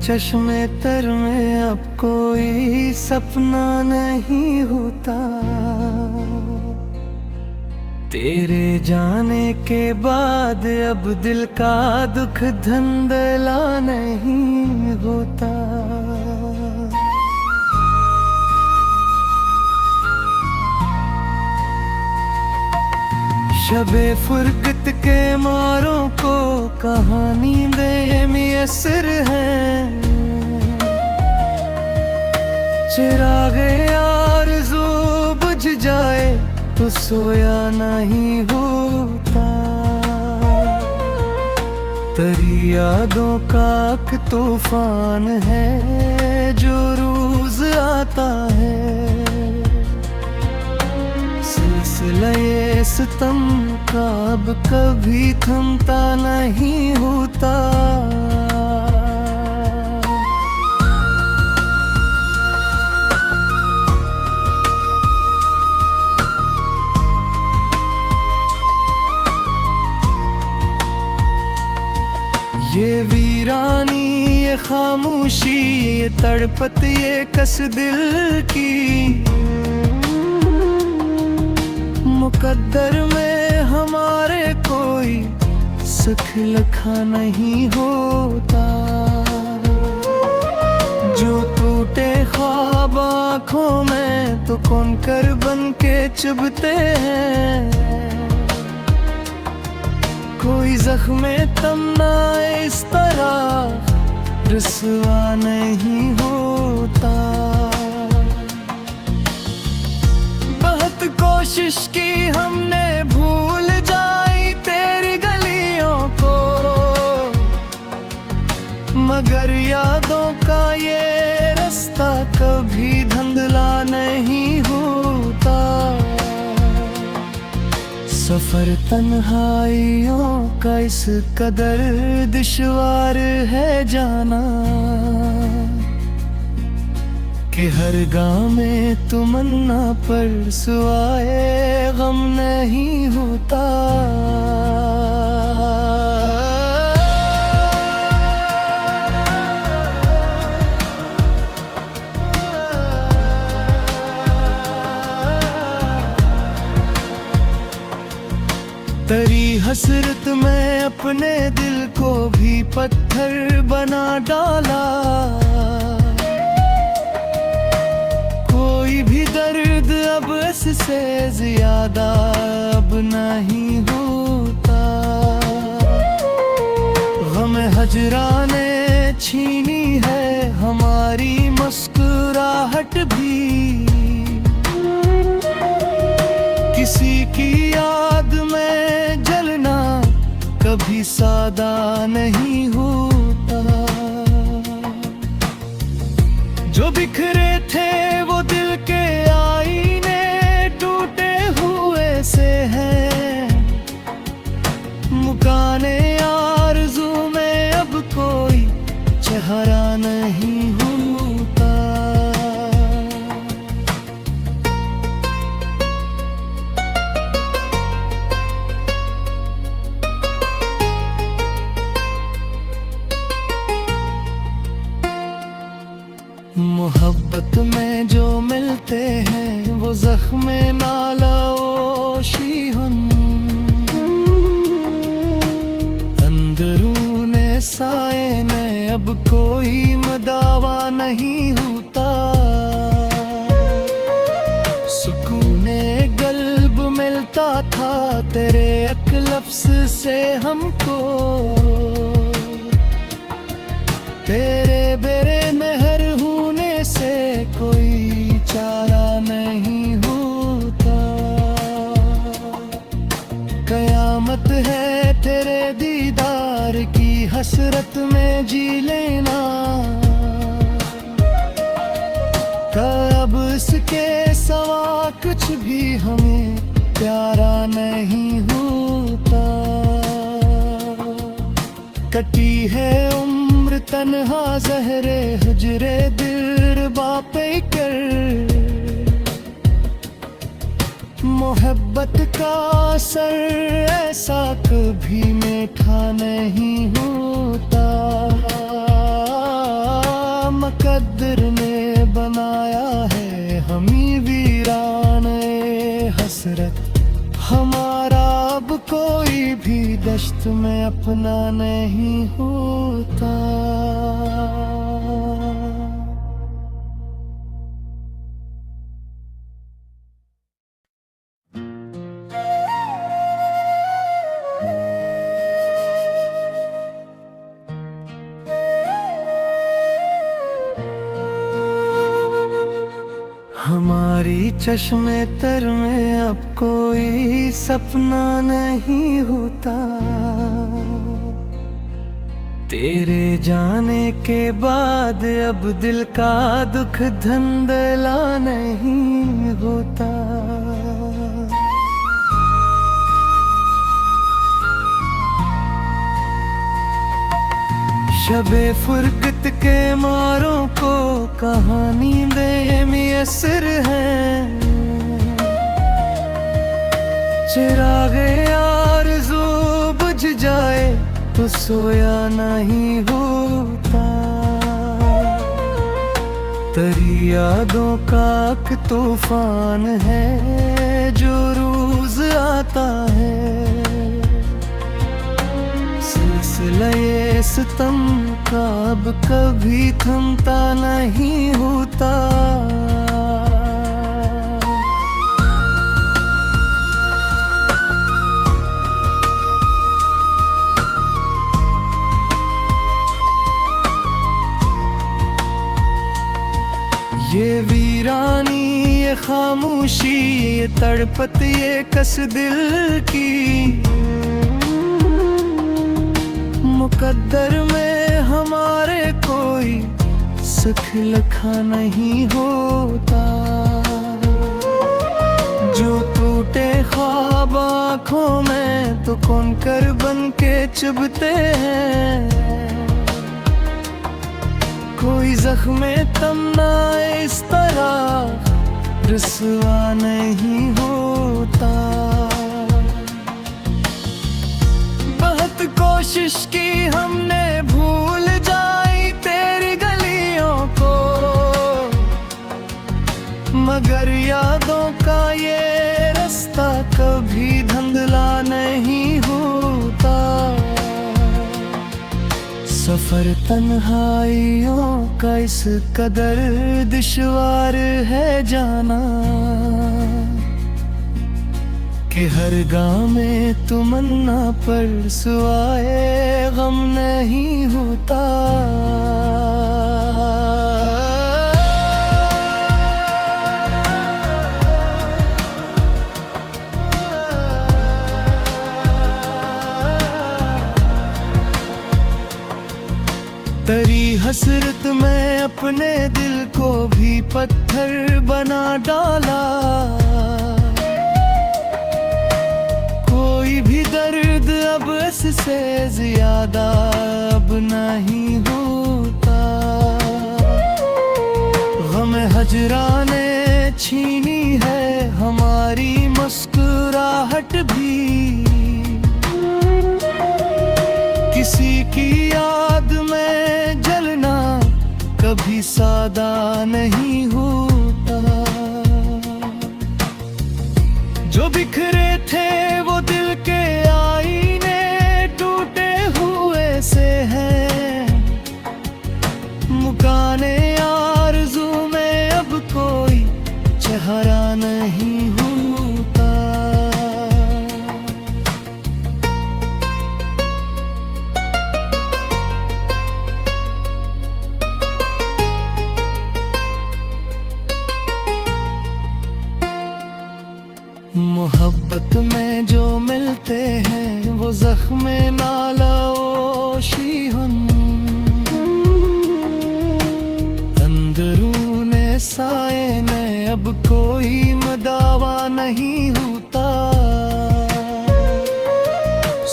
चश्मे तर में अब कोई सपना नहीं होता। तेरे जाने के बाद अब दिल का दुख धंधला नहीं होता। शबे फुरकत के मारों को कहानी बेमियसर है। चिरागे आरज़ू बुझ जाए तो सोया नहीं होता। तेरी यादों का एक तूफान है जो रोज आता है। सिलसिले सितम का अब कभी थमता नहीं होता। ये वीरानी, ये खामोशी, ये तड़पत, ये कस दिल की, मुकद्दर में हमारे कोई सुख लिखा नहीं होता। जो टूटे ख्वाब आँखों में तो कौन कर बन के चुभते हैं। कोई जख्मे तमना इस तरह रुसवा नहीं होता। बहुत कोशिश की हमने भूल जाई तेरी गलियों को, मगर यादों का ये रास्ता कभी धुंधला नहीं होता। सफर तन्हाइयों का इस कदर दुश्वार है जाना कि हर गाँव में तमन्ना पर सुआए गम नहीं होता। तेरी हसरत में अपने दिल को भी पत्थर बना डाला। कोई भी दर्द अब इससे ज्यादा अब नहीं होता। गम हजराने छीनी है हमारी मुस्कुराहट भी। किसी की याद में जलना कभी सादा नहीं होता। जो बिखरे थे वो दिल के आईने टूटे हुए से हैं। मुकाने आरज़ू में अब कोई चेहरा नहीं होता। मोहब्बत में जो मिलते हैं वो ज़ख्मे नालाओशी हम। अंदरूने साए में अब कोई मदावा नहीं होता। सुकूने गल्ब मिलता था तेरे एक लफ्ज़ से हमको। तेरे बेरे मेहर होने से कोई चारा नहीं होता। कयामत है तेरे दीदार की हसरत में जी लेना। कब इसके सवा कुछ भी हमें प्यारा नहीं होता। कटी है उम्र तन्हा ज़हरे हुजरे दिल बापे कर। मोहब्बत का असर ऐसा कभी मीठा नहीं होता। मुकद्दर ने बनाया है हमी वीराने हसरत। हमारा अब कोई भी दश्त में अपना नहीं होता। हमारी चश्मे तर में अब कोई सपना नहीं होता। तेरे जाने के बाद अब दिल का दुख धंधला नहीं होता। शबे फुरकत के मारों को कहानी बेमियसर है। चिरागे आरज़ू बुझ जाए तो सोया नहीं होता। तेरी यादों का एक तूफान है जो रोज आता है। सिलसिले सितम का अब कभी थमता नहीं होता। ये वीरानी, ये खामोशी, ये तड़पत, ये कस दिल की, मुकद्दर में हमारे कोई सुख लिखा नहीं होता। जो टूटे ख्वाब आँखों में तो कौन कर बन के चुभते हैं। कोई जख्मे तमना इस तरह रुसवा नहीं होता। बहुत कोशिश की हमने भूल जाई तेरी गलियों को, मगर यादों का ये रास्ता कभी धुंधला नहीं होता। सफर तन्हाइयों का इस कदर दुश्वार है जाना कि हर गाँव में तमन्ना पर सुआए गम नहीं होता। तेरी हसरत में अपने दिल को भी पत्थर बना डाला। कोई भी दर्द अब इससे ज्यादा अब नहीं होता। गम हजराने छीनी है हमारी मुस्कुराहट भी। किसी की याद में जलना कभी सादा नहीं होता। जो बिखरे थे वो दिल के आईने टूटे हुए से हैं। मुकाने आरज़ू में अब कोई चेहरा नहीं होता। मोहब्बत में जो मिलते हैं वो ज़ख्मे नालाओशी हम। अंदरूने साए में अब कोई मदावा नहीं होता।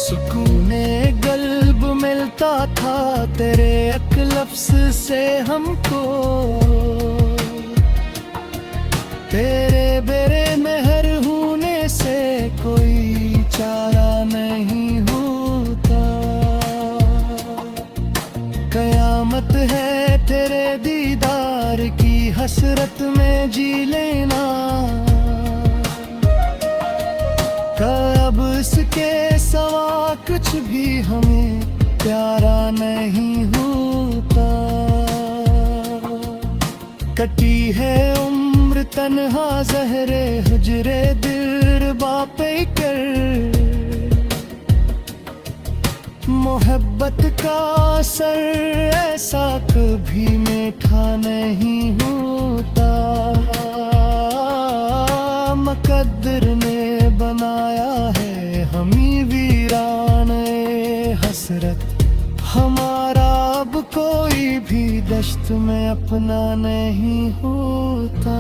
सुकूने गल्ब मिलता था तेरे एक लफ्ज़ से हमको। तेरे बेरे मेहर होने से कोई चारा नहीं होता। कयामत है तेरे दीदार की हसरत में जी लेना। कब इसके सवा कुछ भी हमें प्यारा नहीं होता। कटी है उम्र तन्हा ज़हरे हुजरे दिलरुबा पे कर। मोहब्बत का असर ऐसा कभी मीठा नहीं होता। मुकद्दर ने बनाया है हमी वीराने हसरत। हमारा अब कोई भी दश्त में अपना नहीं होता।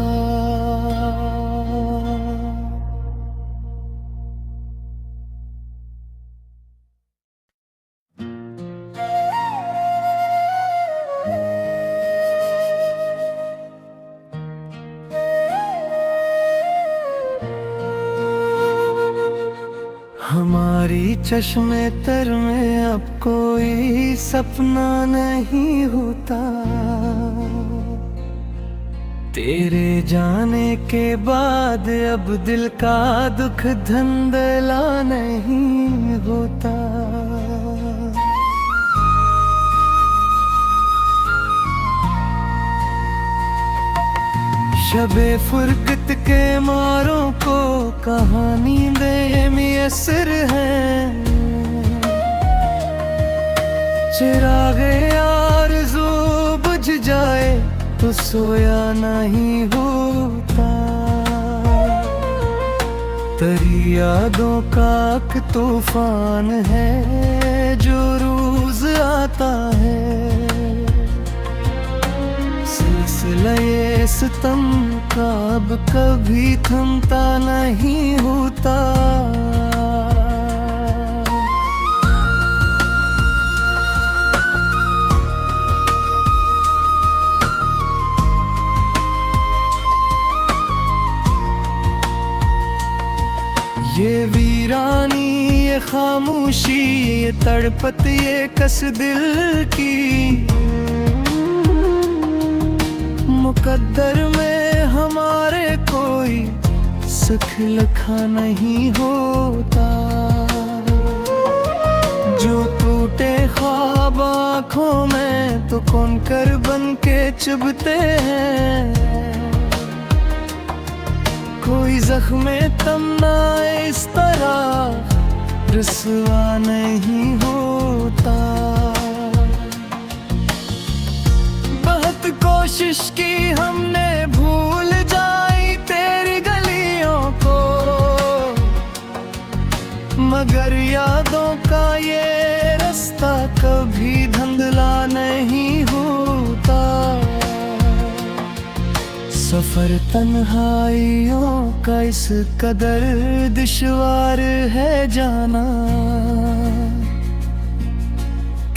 हमारी चश्मे तर में अब कोई सपना नहीं होता। तेरे जाने के बाद अब दिल का दुख धंधला नहीं होता। शबे फुरकत के मारों को कहानी दे मियसर है। चिरागे आरज़ू बुझ जाए तो सोया नहीं होता। तेरी यादों का एक तूफान है जो रोज आता है। सिलसिले सितम का अब कभी थमता नहीं होता। ये वीरानी ये खामोशी ये तड़पत ये कस दिल की। मुकद्दर में हमारे कोई सुख लिखा नहीं होता। जो टूटे ख्वाब आँखों में तो कौन कर बन के चुभते हैं। कोई ज़ख्मे तमना इस तरह रुसवा नहीं होता। बहुत कोशिश की हमने भूल जाई तेरी गलियों को। मगर यादों का ये रास्ता कभी धुंधला नहीं होता। सफर तन्हाइयों का इस कदर दुश्वार है जाना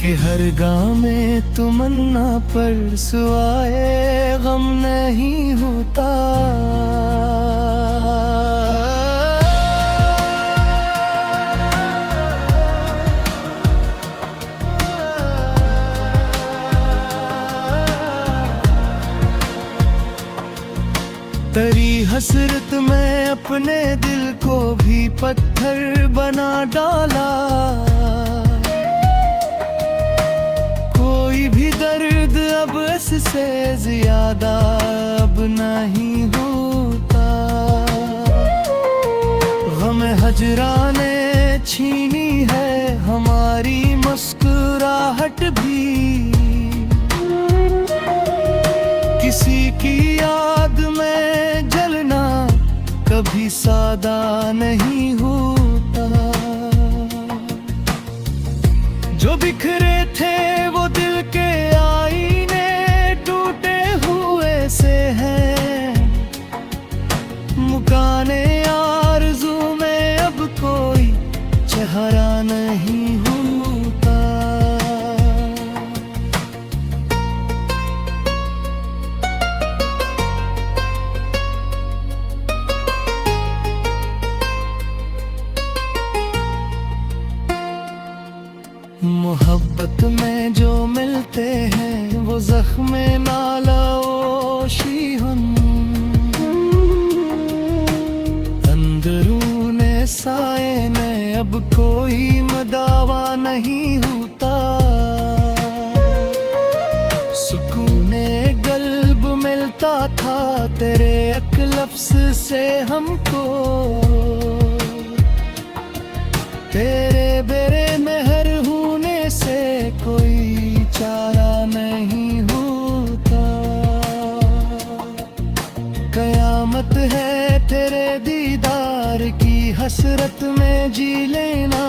कि हर गाँव में तमन्ना पर सुआए गम नहीं होता। तेरी हसरत में अपने दिल को भी पत्थर बना डाला। कोई भी दर्द अब इससे ज्यादा अब नहीं होता। गम हजराने छीनी है हमारी मुस्कुराहट भी। किसी की याद में जलना कभी सादा नहीं होता। जो बिखरे थे वो दिल के आईने टूटे हुए से हैं। मुकाने आरज़ू में अब कोई चेहरा नहीं होता। मोहब्बत अब कोई मदावा नहीं होता। सुकूने गल्ब मिलता था तेरे एक लफ्ज़ से हमको। तेरे बेरे मेहर होने से कोई चारा नहीं होता। कयामत है तेरे दीदार की हसरत में जी लेना।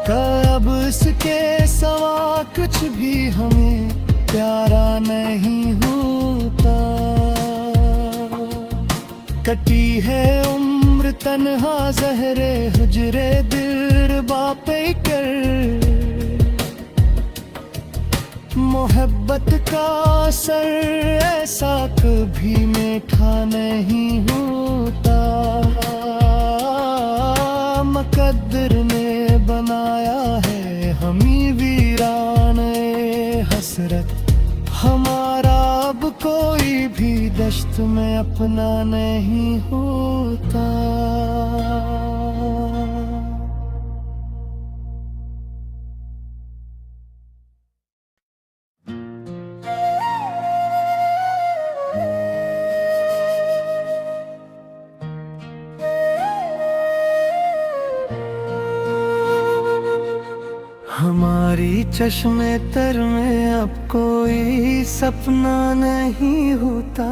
कब इसके सवा कुछ भी हमें प्यारा नहीं होता। कटी है उम्र तन्हा ज़हरे हुजरे दिल बापे कर। मोहब्बत का असर ऐसा कभी मीठा नहीं होता। मुकद्दर ने बनाया है हमी वीराने हसरत। हमारा अब कोई भी दश्त में अपना नहीं होता। हमारी चश्मे तर में अब कोई सपना नहीं होता।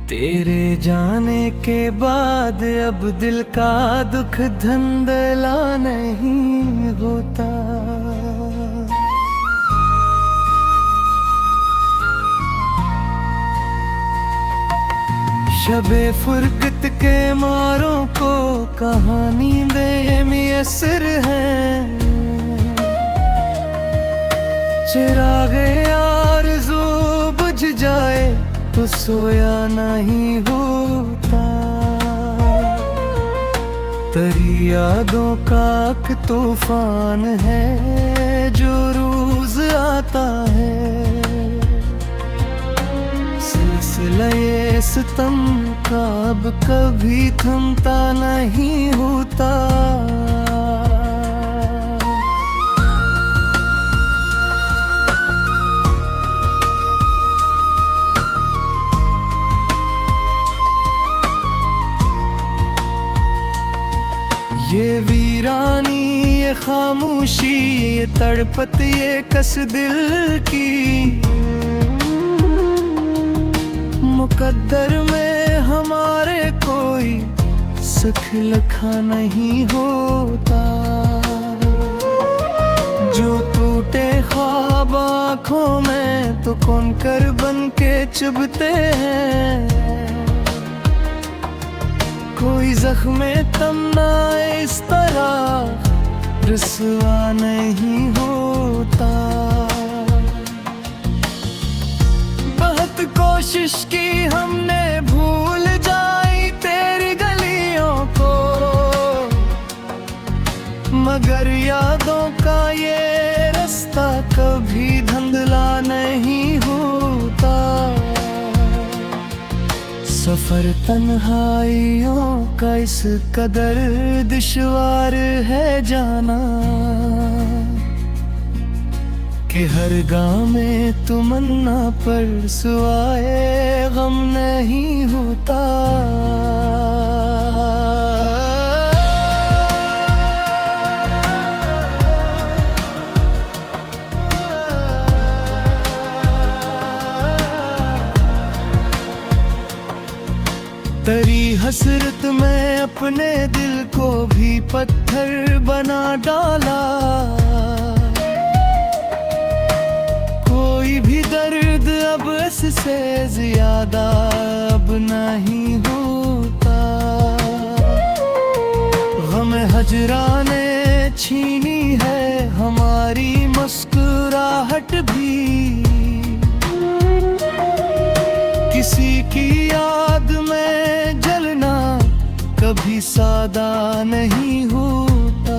तेरे जाने के बाद अब दिल का दुख धंधला नहीं होता। शबे फुरकत के मारों को कहानी बेमियसर है। चिरागे आरज़ू बुझ जाए तो सोया नहीं होता। तेरी यादों का एक तूफान है जो रोज आता है। सिलसिले सितम का अब कभी थमता नहीं होता। ये वीरानी ये खामोशी ये तड़पत ये कस दिल की। मुकद्दर में हमारे कोई सुख लिखा नहीं होता। जो टूटे ख्वाब आँखों में तो कौन कर बन के चुभते हैं। कोई ज़ख्मे तमना इस तरह रुसवा नहीं होता। बहुत कोशिश की हमने भूल जाई तेरी गलियों को। मगर यादों का ये रास्ता कभी धुंधला नहीं होता। सफर तन्हाइयों का इस कदर दुश्वार है जाना कि हर गाँव में तमन्ना पर सुआए गम नहीं होता। तेरी हसरत में अपने दिल को भी पत्थर बना डाला। कोई भी दर्द अब इससे ज्यादा अब नहीं होता। गम हजराने छीनी है हमारी मुस्कुराहट भी। किसी की याद में जलना कभी सादा नहीं होता।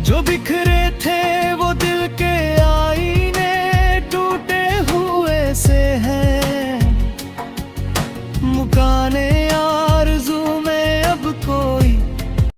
जो बिखरे थे